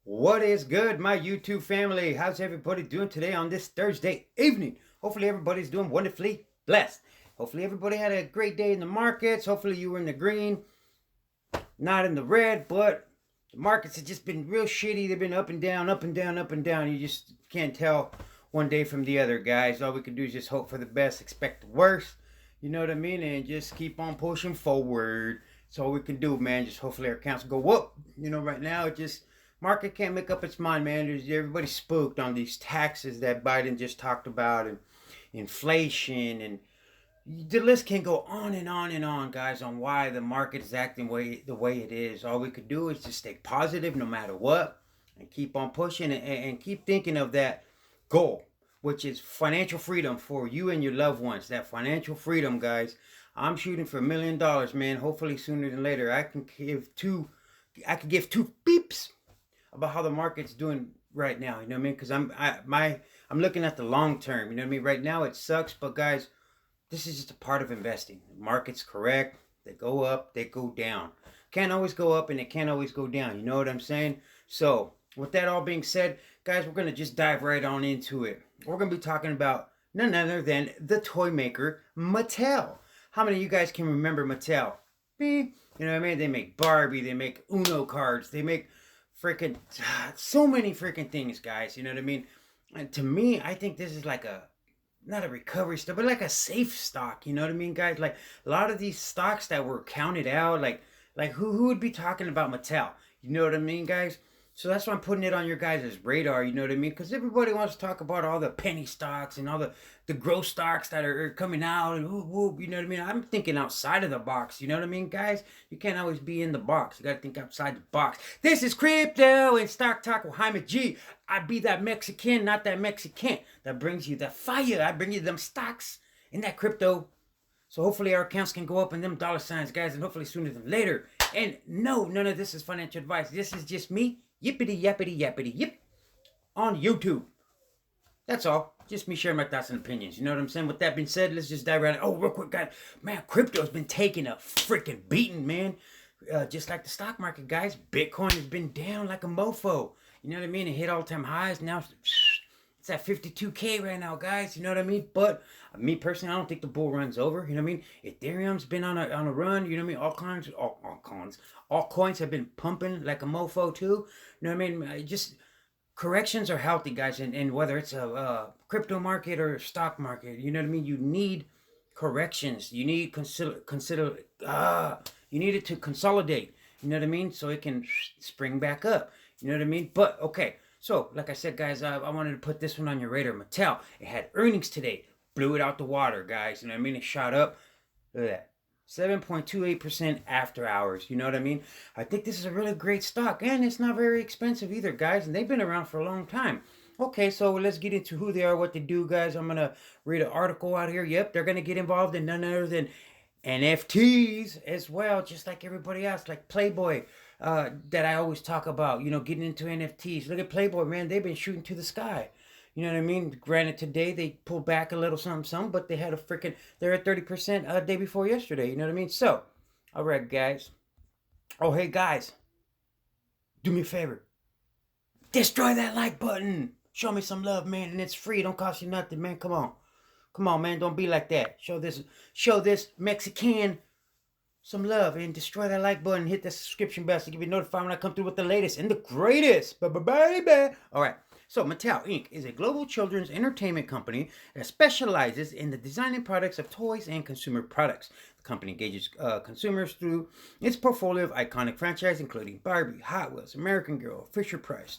What is good, my YouTube family? How's everybody doing today on this Thursday evening? Hopefully everybody's doing wonderfully blessed. Hopefully everybody had a great day in the markets. Hopefully you were in the green, not in the red, but the markets have just been real shitty. They've been up and down, up and down, up and down. You just can't tell one day from the other, guys. All we can do is just hope for the best, expect the worst. You know what I mean? And just keep on pushing forward. That's all we can do, man. Just hopefully our accounts go up. You know, right now it just market can't make up its mind, man. Everybody's spooked on these taxes that Biden just talked about, and inflation, and the list can go on and on and on, guys, on why the market is acting the way it is. All we could do is just stay positive no matter what, and keep on pushing, and keep thinking of that goal, which is financial freedom for you and your loved ones. That financial freedom, guys. I'm shooting for $1 million, man. Hopefully sooner than later. I could give two beeps about how the market's doing right now. You know what I mean? Because I'm looking at the long term. You know what I mean? Right now it sucks, but guys, this is just a part of investing. The market's correct. They go up, they go down. Can't always go up and it can't always go down. You know what I'm saying? So with that all being said, guys, we're gonna just dive right on into it. We're gonna be talking about none other than the toy maker Mattel. How many of you guys can remember Mattel? Me. You know what I mean? They make Barbie, they make Uno cards, they make freaking so many freaking things, guys. You know what I mean? And to me, I think this is like not a recovery stock, but like a safe stock. You know what I mean, guys? Like a lot of these stocks that were counted out, like who would be talking about Mattel? You know what I mean, guys? So that's why I'm putting it on your guys' radar, you know what I mean? Because everybody wants to talk about all the penny stocks and all the growth stocks that are coming out and whoop, you know what I mean? I'm thinking outside of the box, you know what I mean, guys? You can't always be in the box. You got to think outside the box. This is Crypto and Stock Talk with Jaime G. I be that Mexican, not that Mexican, that brings you the fire. I bring you them stocks and that crypto. So hopefully our accounts can go up in them dollar signs, guys, and hopefully sooner than later. And no, none of this is financial advice. This is just me, yippity yappity yappity yip, on YouTube. That's all. Just me sharing my thoughts and opinions. You know what I'm saying? With that being said, let's just dive right in. Oh, real quick, guys. Man, crypto's been taking a freaking beating, man. Just like the stock market, guys. Bitcoin has been down like a mofo. You know what I mean? It hit all-time highs. Now it's at 52K right now, guys. You know what I mean? But me personally, I don't think the bull run's over. You know what I mean? Ethereum's been on a run. You know what I mean? All coins have been pumping like a mofo too. You know what I mean? Just corrections are healthy, guys, and whether it's a crypto market or stock market, you know what I mean? You need corrections. You need you need it to consolidate. You know what I mean? So it can spring back up. You know what I mean? But okay. So, like I said, guys, I wanted to put this one on your radar. Mattel, it had earnings today. Blew it out the water, guys. You know what I mean? It shot up. Look at that. 7.28% after hours. You know what I mean? I think this is a really great stock. And it's not very expensive either, guys. And they've been around for a long time. Okay, so let's get into who they are, what they do, guys. I'm going to read an article out here. Yep, they're going to get involved in none other than NFTs as well, just like everybody else, like Playboy. That I always talk about, you know, getting into NFTs. Look at Playboy, man. They've been shooting to the sky. You know what I mean? Granted, today they pulled back a little something, but they had they're at 30% day before yesterday. You know what I mean? So, all right, guys. Oh, hey, guys. Do me a favor. Destroy that like button. Show me some love, man. And it's free. Don't cost you nothing, man. Come on. Come on, man. Don't be like that. Show this Mexican some love and destroy that like button. Hit the subscription bell to get you notified when I come through with the latest and the greatest. Baby. All right. So Mattel Inc. is a global children's entertainment company that specializes in the designing products of toys and consumer products. The company engages consumers through its portfolio of iconic franchises, including Barbie, Hot Wheels, American Girl, Fisher-Price,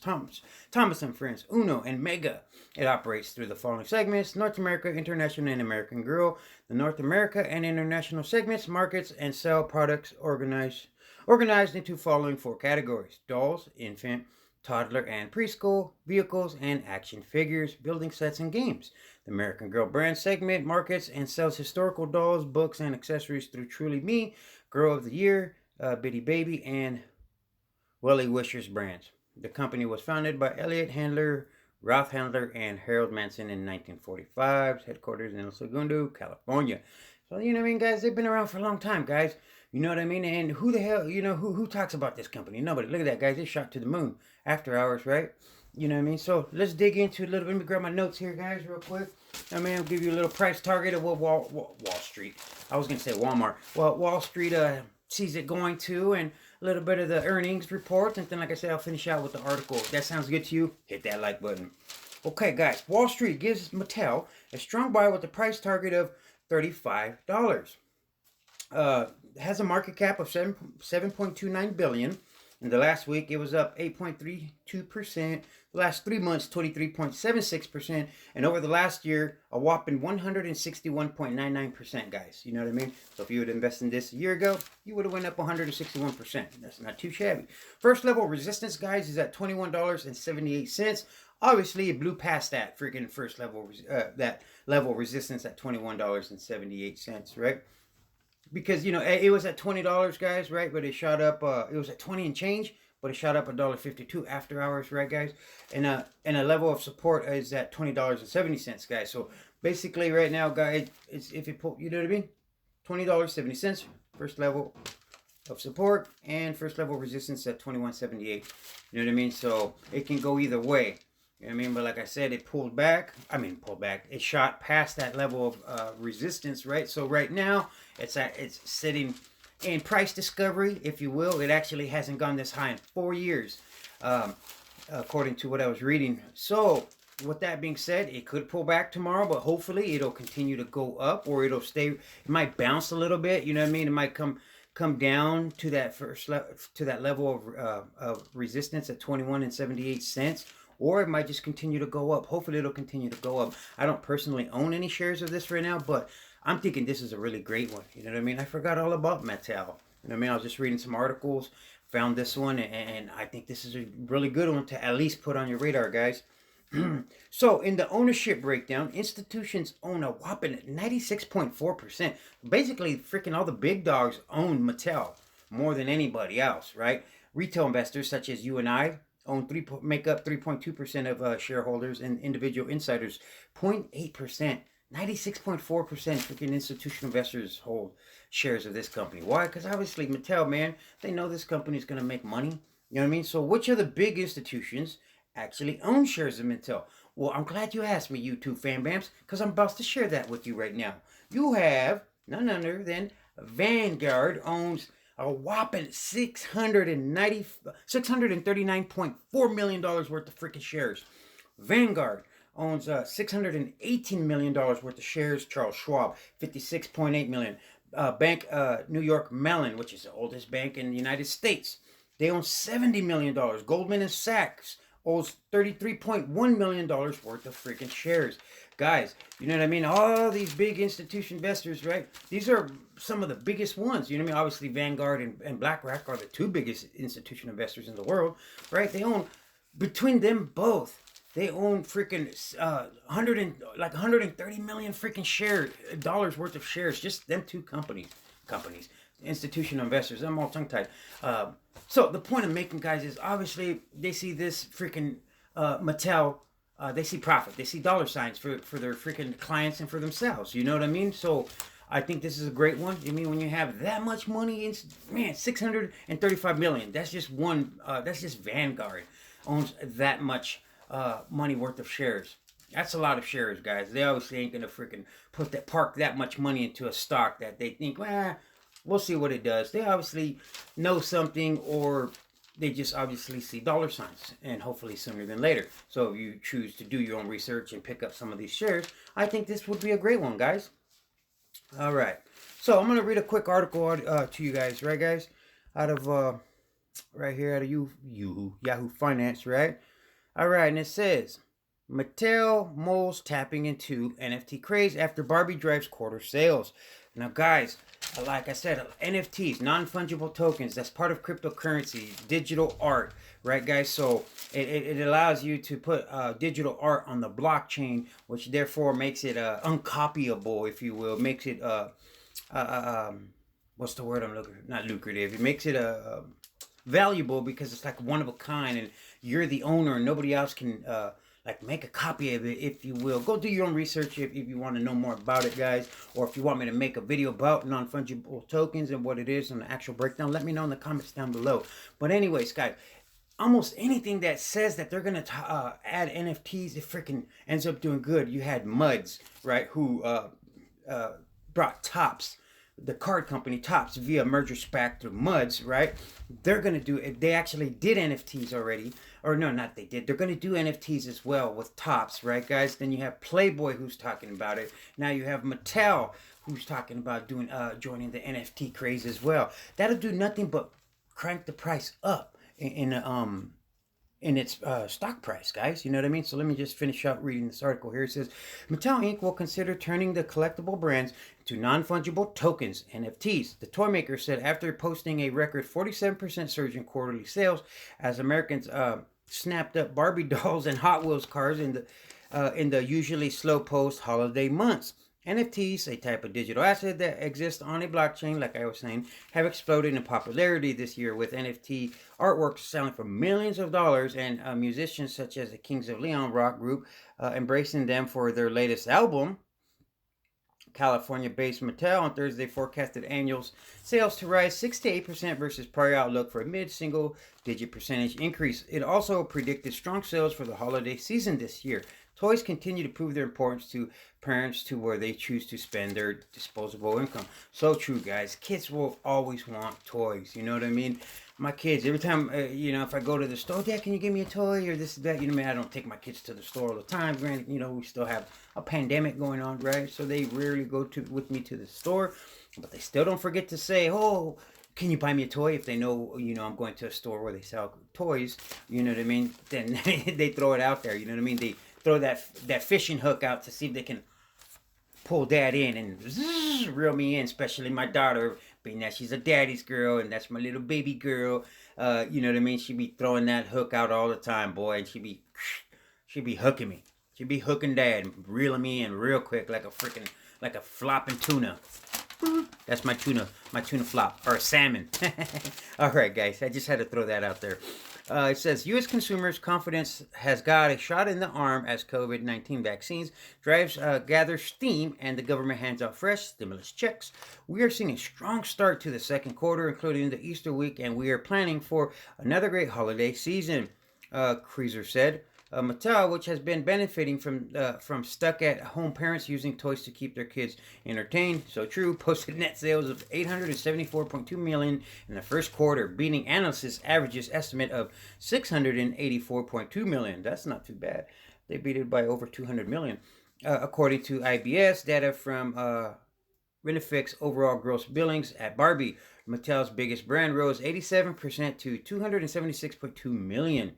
Thomas and Friends, Uno, and Mega. It operates through the following segments: North America, International, and American Girl. The North America and International segments markets and sell products organized into following four categories: dolls, infant, toddler and preschool, vehicles, and action figures, building sets, and games. The American Girl brand segment markets and sells historical dolls, books, and accessories through Truly Me, Girl of the Year, Bitty Baby, and Welly Wishers brands. The company was founded by Elliot Handler, Ralph Handler, and Harold Manson in 1945, headquarters in El Segundo, California. So, you know what I mean, guys? They've been around for a long time, guys. You know what I mean? And who the hell, who talks about this company? Nobody. Look at that, guys. They shot to the moon after hours, right? You know what I mean? So let's dig into a little bit. Let me grab my notes here, guys, real quick. I mean, I'll give you a little price target of what Wall Street. I was going to say Walmart. Well, Wall Street sees it going to, and a little bit of the earnings report. And then, like I said, I'll finish out with the article. If that sounds good to you, hit that like button. Okay, guys. Wall Street gives Mattel a strong buy with a price target of $35. Has a market cap of 7.29 billion. In the last week, it was up 8.32%. The last 3 months, 23.76%. And over the last year, a whopping 161.99%, guys. You know what I mean? So if you would invest in this a year ago, you would have went up 161%. That's not too shabby. First level resistance, guys, is at $21.78. Obviously, it blew past that freaking first level, that level resistance at $21.78, right? Because, it was at $20, guys, right? But it shot up, it was at 20 and change, but it shot up $1.52 after hours, right, guys? And a level of support is at $20.70, guys. So basically right now, guys, it's, if it pull, you know what I mean? $20.70, first level of support, and first level resistance at $21.78. You know what I mean? So it can go either way. You know what I mean? But like I said, it pulled back. It shot past that level of resistance, right? So right now, it's sitting in price discovery, if you will. It actually hasn't gone this high in 4 years, according to what I was reading. So with that being said, it could pull back tomorrow, but hopefully it'll continue to go up, or it'll stay. It might bounce a little bit. You know what I mean? It might come down to that level of resistance at 21.78 cents. Or it might just continue to go up. Hopefully it'll continue to go up. I don't personally own any shares of this right now, but I'm thinking this is a really great one. You know what I mean? I forgot all about Mattel. You know what I mean? I was just reading some articles, found this one, and I think this is a really good one to at least put on your radar, guys. So in the ownership breakdown, institutions own a whopping 96.4%. Basically, freaking all the big dogs own Mattel more than anybody else, right? Retail investors such as you and I make up 3.2% of shareholders, and individual insiders 0.8%. 96.4% freaking institutional investors hold shares of this company. Why? Because obviously Mattel, man, they know this company is going to make money. You know what I mean? So which of the big institutions actually own shares of Mattel? Well, I'm glad you asked me, YouTube fan bams, because I'm about to share that with you right now. You have none other than Vanguard owns a whopping $639.4 million worth of freaking shares. Vanguard owns $618 million worth of shares. Charles Schwab, $56.8 million. Bank New York Mellon, which is the oldest bank in the United States, they own $70 million. Goldman and Sacks owns $33.1 million worth of freaking shares. Guys, you know what I mean? All these big institution investors, right? These are some of the biggest ones. You know what I mean? Obviously, Vanguard and BlackRock are the two biggest institution investors in the world, right? They own, between them both, they own freaking 130 million freaking dollars worth of shares. Just them two companies, institutional investors. I'm all tongue-tied. So the point I'm making, guys, is obviously they see this freaking Mattel. They see profit. They see dollar signs for their freaking clients and for themselves. You know what I mean? So I think this is a great one. I mean, when you have that much money, man, 635 million. That's just one. That's just Vanguard owns that much money worth of shares. That's a lot of shares, guys. They obviously ain't gonna freaking park that much money into a stock that they think, well, we'll see what it does. They obviously know something, or they just obviously see dollar signs, and hopefully sooner than later. So if you choose to do your own research and pick up some of these shares, I think this would be a great one, guys. All right. So I'm going to read a quick article to you guys, right, guys? Out of, right here, out of Yahoo Finance, right? All right, and it says, Mattel moles tapping into NFT craze after Barbie drives quarter sales. Now, guys, like I said, NFTs, non-fungible tokens, that's part of cryptocurrency, digital art, right, guys? So it allows you to put digital art on the blockchain, which therefore makes it uncopyable, if you will. Makes it, what's the word I'm looking for? Not lucrative. It makes it valuable because it's like one of a kind, and you're the owner, and nobody else can like make a copy of it, if you will. Go do your own research if you want to know more about it, guys. Or if you want me to make a video about non-fungible tokens and what it is and the actual breakdown, let me know in the comments down below. But anyways, guys, almost anything that says that they're going to add NFTs, it freaking ends up doing good. You had Muds, right, who brought Topps, the card company Topps, via merger SPAC through Muds, right? They're going to do it. They actually did NFTs already. Or no, not they did. They're going to do NFTs as well with Topps, right, guys? Then you have Playboy, who's talking about it. Now you have Mattel, who's talking about doing joining the NFT craze as well. That'll do nothing but crank the price up in its stock price, guys. You know what I mean? So let me just finish up reading this article here. It says, Mattel Inc. will consider turning the collectible brands into non-fungible tokens, NFTs. The toy maker said after posting a record 47% surge in quarterly sales as Americans snapped up Barbie dolls and Hot Wheels cars in the usually slow post-holiday months. NFTs, a type of digital asset that exists on a blockchain, like I was saying, have exploded in popularity this year, with NFT artworks selling for millions of dollars, and musicians such as the Kings of Leon rock group embracing them for their latest album. California-based Mattel on Thursday forecasted annual sales to rise 6 to 8% versus prior outlook for a mid-single-digit percentage increase. It also predicted strong sales for the holiday season this year. Toys continue to prove their importance to parents to where they choose to spend their disposable income. So true, guys. Kids will always want toys. You know what I mean? My kids, every time, if I go to the store, Dad, can you give me a toy or this, that? You know what I mean? I don't take my kids to the store all the time. Granted, we still have a pandemic going on, right? So they rarely go with me to the store. But they still don't forget to say, oh, can you buy me a toy? If they know, I'm going to a store where they sell toys, you know what I mean? Then they throw it out there, you know what I mean? They throw that fishing hook out to see if they can pull Dad in and reel me in, especially my daughter, being that she's a daddy's girl and that's my little baby girl. You know what I mean? She be throwing that hook out all the time, boy, and she be hooking me. She be hooking Dad and reeling me in real quick like a flopping tuna. That's my tuna flop, or salmon. All right, guys, I just had to throw that out there. It says, U.S. consumers' confidence has got a shot in the arm as COVID-19 vaccines gather steam and the government hands out fresh stimulus checks. We are seeing a strong start to the second quarter, including the Easter week, and we are planning for another great holiday season, Kreezer said. Mattel, which has been benefiting from stuck-at-home parents using toys to keep their kids entertained, so true, posted net sales of $874.2 million in the first quarter, beating analysts' averages estimate of $684.2 million. That's not too bad. They beat it by over $200 million. According to IBS data from Renefix overall gross billings at Barbie, Mattel's biggest brand, rose 87% to $276.2 million.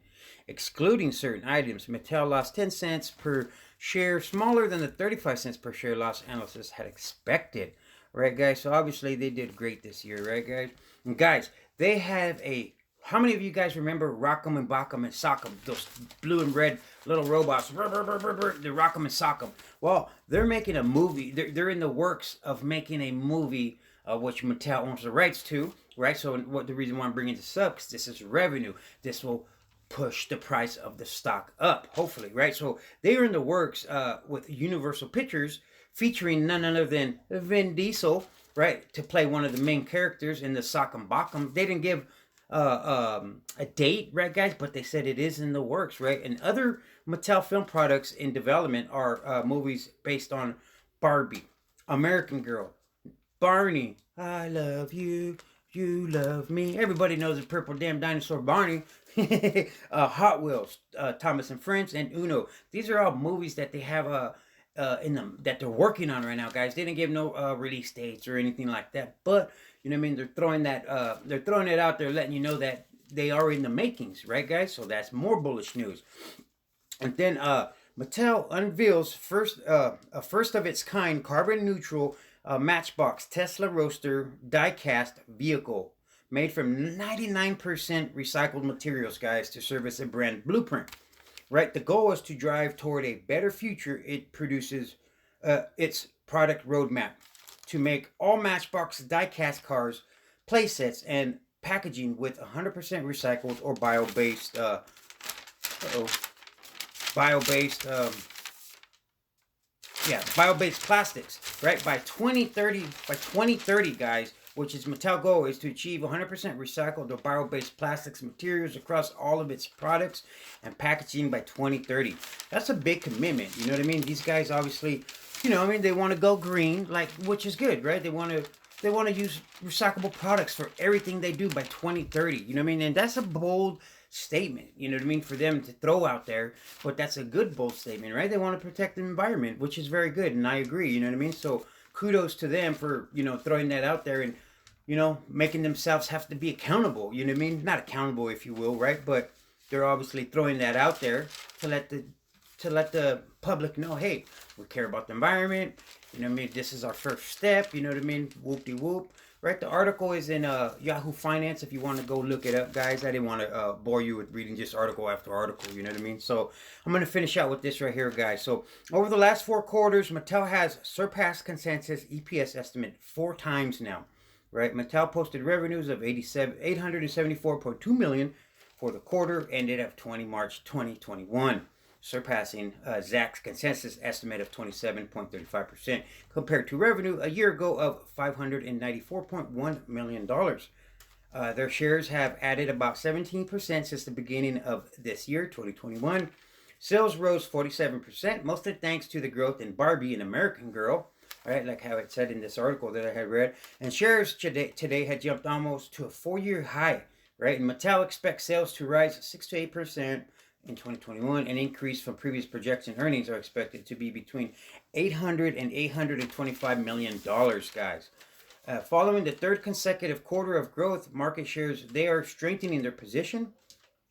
Excluding certain items, Mattel lost 10 cents per share, smaller than the 35 cents per share loss analysts had expected. Right, guys? So obviously they did great this year, right, guys? And guys, they have how many of you guys remember Rock'em and Bock'em and Sock'em? Those blue and red little robots. The Rock'em and Sock'em. Well, they're making a movie. They're in the works of making a movie, which Mattel owns the rights to, right? So the reason why I'm bringing this up, because this is revenue. This will push the price of the stock up, hopefully, right? So they are in the works with Universal Pictures, featuring none other than Vin Diesel, right, to play one of the main characters in the Sock'em Bock'em. They didn't give a date, right, guys, but they said it is in the works, right? And other Mattel film products in development are movies based on Barbie, American Girl, Barney, I love you, you love me. Everybody knows the purple damn dinosaur Barney. Hot Wheels, Thomas and Friends, and Uno. These are all movies that they have in them that they're working on right now, guys. They didn't give no release dates or anything like that, but you know what I mean. They're throwing it out there, letting you know that they are in the makings, right, guys? So that's more bullish news. And then Mattel unveils a first of its kind carbon neutral Matchbox Tesla Roadster die-cast vehicle made from 99% recycled materials, guys, to serve as a brand blueprint. Right? The goal is to drive toward a better future. It produces its product roadmap to make all Matchbox die-cast cars, playsets, and packaging with 100% recycled or bio-based bio-based, bio-based plastics, right? By 2030, guys, which is Mattel goal is to achieve 100% recycled or bio-based plastics materials across all of its products and packaging by 2030. That's a big commitment, you know what I mean? These guys obviously, you know, I mean, they want to go green, like, which is good, right? They want to use recyclable products for everything they do by 2030, you know what I mean? And that's a bold statement, you know what I mean, for them to throw out there, but that's a good bold statement, right? They want to protect the environment, which is very good, and I agree, you know what I mean? So kudos to them for, you know, throwing that out there and, you know, making themselves have to be accountable, you know what I mean? Not accountable, if you will, right? But they're obviously throwing that out there to let the public know, hey, we care about the environment, you know what I mean? This is our first step, you know what I mean? Whoop-de-whoop. Right, the article is in Yahoo Finance if you want to go look it up, guys. I didn't want to bore you with reading just article after article, you know what I mean? So I'm going to finish out with this right here, guys. So over the last 4 quarters, Mattel has surpassed consensus EPS estimate 4 times now, right? Mattel posted revenues of $874.2 million for the quarter ended of March 2021. Surpassing Zach's consensus estimate of 27.35% compared to revenue a year ago of $594.1 million. Their shares have added about 17% since the beginning of this year, 2021. Sales rose 47%, mostly thanks to the growth in Barbie and American Girl, right? Like how it said in this article that I had read. And shares today had jumped almost to a 4-year high, right? And Mattel expects sales to rise 6 to 8% in 2021, an increase from previous projection. Earnings are expected to be between $800 and $825 million, guys. Following the 3rd consecutive quarter of growth, market shares, they are strengthening their position,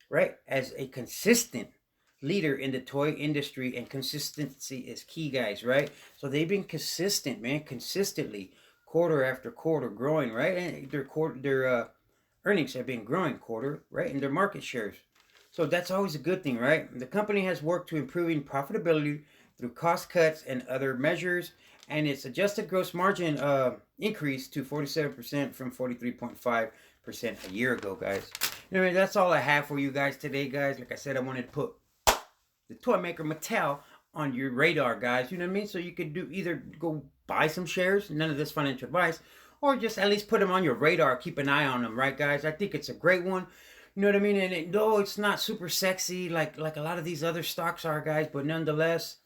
right, as a consistent leader in the toy industry, and consistency is key, guys, right? So they've been consistent, man, consistently, quarter after quarter, growing, right? And their earnings have been growing quarter, right, and their market shares. So that's always a good thing, right? The company has worked to improving profitability through cost cuts and other measures, and its adjusted gross margin increased to 47% from 43.5% a year ago, guys. Anyway, that's all I have for you guys today, guys. Like I said, I wanted to put the toy maker Mattel on your radar, guys. You know what I mean? So you could either go buy some shares, none of this financial advice, or just at least put them on your radar, keep an eye on them, right, guys? I think it's a great one. You know what I mean? And though it's not super sexy like a lot of these other stocks are, guys, but nonetheless,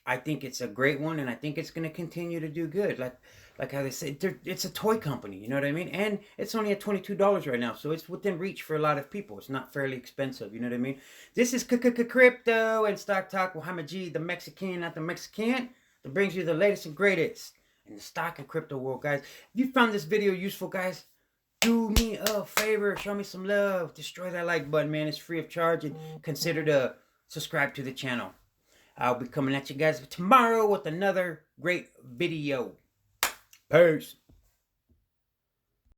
I think it's a great one, and I think it's going to continue to do good. Like how they say, it's a toy company, you know what I mean? And it's only at $22 right now, so it's within reach for a lot of people. It's not fairly expensive, you know what I mean? This is Crypto and Stock Talk with Jaime G, the Mexican, not the Mexican, that brings you the latest and greatest in the stock and crypto world, guys. If you found this video useful, guys, do me a favor, show me some love, destroy that like button, man. It's free of charge, and consider to subscribe to the channel. I'll be coming at you guys tomorrow with another great video. Peace.